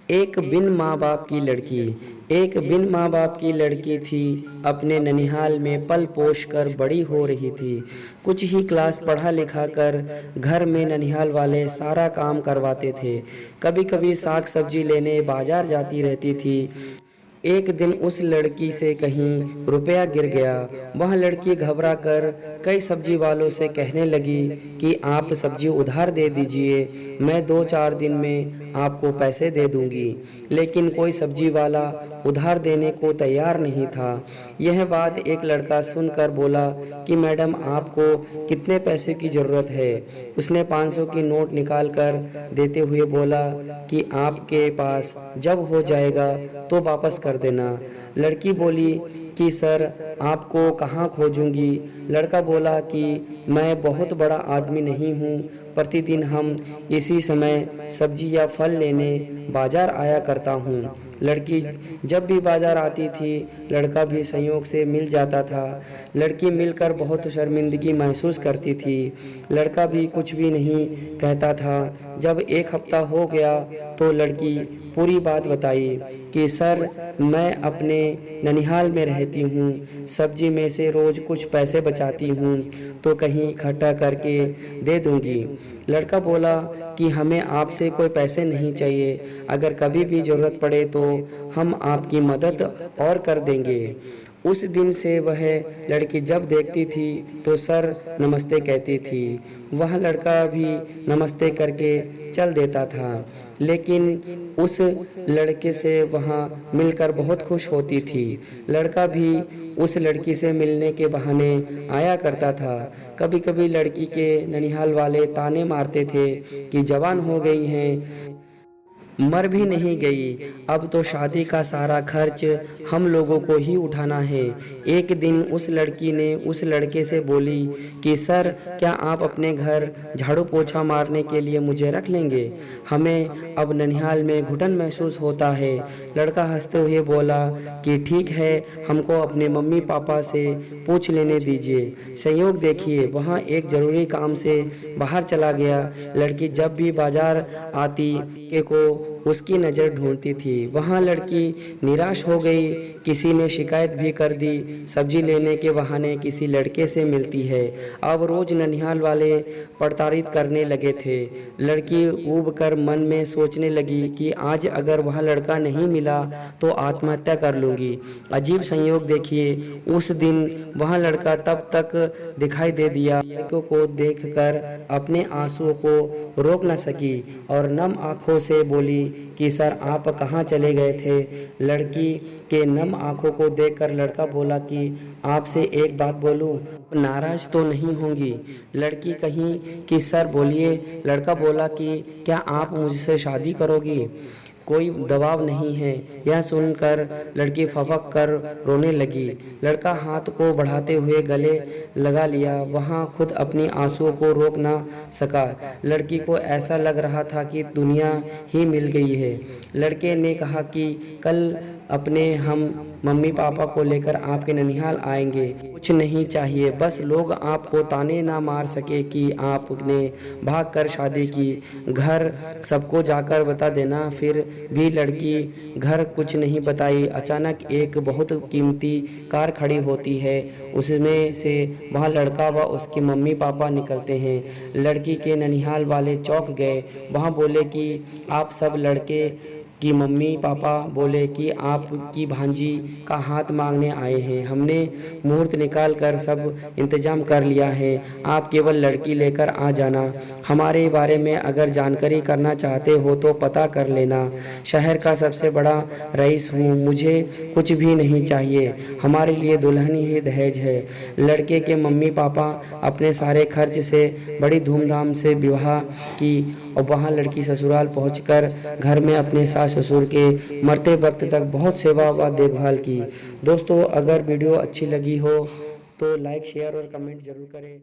एक बिन माँ बाप की लड़की थी। अपने ननिहाल में पल पोष कर बड़ी हो रही थी। कुछ ही क्लास पढ़ा लिखा कर घर में ननिहाल वाले सारा काम करवाते थे। कभी कभी साग सब्जी लेने बाजार जाती रहती थी। एक दिन उस लड़की से कहीं रुपया गिर गया। वह लड़की घबरा कर कई सब्जी वालों से कहने लगी कि आप सब्जी उधार दे दीजिए, मैं 2-4 दिन में आपको पैसे दे दूंगी। लेकिन कोई सब्जी वाला उधार देने को तैयार नहीं था। यह बात एक लड़का सुनकर बोला कि मैडम, आपको कितने पैसे की ज़रूरत है? उसने 500 की नोट निकाल कर देते हुए बोला कि आपके पास जब हो जाएगा तो वापस कर देना। लड़की बोली कि सर, आपको कहाँ खोजूंगी? लड़का बोला कि मैं बहुत बड़ा आदमी नहीं हूँ, प्रतिदिन हम इसी समय सब्जी या फल लेने बाजार आया करता हूँ। लड़की जब भी बाजार आती थी, लड़का भी संयोग से मिल जाता था। लड़की मिलकर बहुत शर्मिंदगी महसूस करती थी। लड़का भी कुछ भी नहीं कहता था। जब एक हफ्ता हो गया तो लड़की पूरी बात बताई कि सर, मैं अपने ननिहाल में रहती हूँ, सब्जी में से रोज कुछ पैसे बचाती हूँ तो कहीं इकट्ठा करके दे दूंगी। लड़का बोला कि हमें आपसे कोई पैसे नहीं चाहिए, अगर कभी भी ज़रूरत पड़े तो हम आपकी मदद और कर देंगे। उस दिन से वह लड़की जब देखती थी तो सर नमस्ते कहती थी। वह लड़का भी नमस्ते करके चल देता था, लेकिन उस लड़के से वहाँ मिलकर बहुत खुश होती थी। लड़का भी उस लड़की से मिलने के बहाने आया करता था। कभी कभी लड़की के ननिहाल वाले ताने मारते थे कि जवान हो गई हैं, मर भी नहीं गई, अब तो शादी का सारा खर्च हम लोगों को ही उठाना है। एक दिन उस लड़की ने उस लड़के से बोली कि सर, क्या आप अपने घर झाड़ू पोछा मारने के लिए मुझे रख लेंगे? हमें अब ननिहाल में घुटन महसूस होता है। लड़का हंसते हुए बोला कि ठीक है, हमको अपने मम्मी पापा से पूछ लेने दीजिए। संयोग देखिए, वहाँ एक ज़रूरी काम से बाहर चला गया। लड़की जब भी बाजार आती के को उसकी नज़र ढूंढती थी। वहाँ लड़की निराश हो गई। किसी ने शिकायत भी कर दी, सब्जी लेने के बहाने किसी लड़के से मिलती है। अब रोज ननिहाल वाले प्रताड़ित करने लगे थे। लड़की ऊब कर मन में सोचने लगी कि आज अगर वह लड़का नहीं मिला तो आत्महत्या कर लूँगी। अजीब संयोग देखिए, उस दिन वह लड़का तब तक दिखाई दे दिया। लड़कों को देखकर अपने आंसुओं को रोक न सकी और नम आंखों से बोली कि सर, आप कहाँ चले गए थे? लड़की के नम आंखों को देखकर लड़का बोला कि आपसे एक बात बोलूं, नाराज तो नहीं होंगी? लड़की कहीं कि सर बोलिए। लड़का बोला कि क्या आप मुझसे शादी करोगी? कोई दबाव नहीं है। यह सुनकर लड़की फपक कर रोने लगी। लड़का हाथ को बढ़ाते हुए गले लगा लिया। वहाँ खुद अपनी आंसुओं को रोक ना सका। लड़की को ऐसा लग रहा था कि दुनिया ही मिल गई है। लड़के ने कहा कि कल अपने हम मम्मी पापा को लेकर आपके ननिहाल आएंगे। कुछ नहीं चाहिए, बस लोग आपको ताने ना मार सके कि आपने भाग कर शादी की। घर सबको जाकर बता देना। फिर भी लड़की घर कुछ नहीं बताई। अचानक एक बहुत कीमती कार खड़ी होती है। उसमें से वहाँ लड़का व उसके मम्मी पापा निकलते हैं। लड़की के ननिहाल वाले चौंक गए। वहाँ बोले कि आप सब लड़के की मम्मी पापा बोले कि आपकी भांजी का हाथ मांगने आए हैं। हमने मुहूर्त निकाल कर सब इंतजाम कर लिया है, आप केवल लड़की लेकर आ जाना। हमारे बारे में अगर जानकारी करना चाहते हो तो पता कर लेना। शहर का सबसे बड़ा रईस हूँ, मुझे कुछ भी नहीं चाहिए। हमारे लिए दुल्हन ही दहेज है। लड़के के मम्मी पापा अपने सारे खर्च से बड़ी धूमधाम से विवाह की और वहाँ लड़की ससुराल पहुंचकर घर में अपने सास ससुर के मरते वक्त तक बहुत सेवा व देखभाल की। दोस्तों, अगर वीडियो अच्छी लगी हो तो लाइक, शेयर और कमेंट जरूर करें।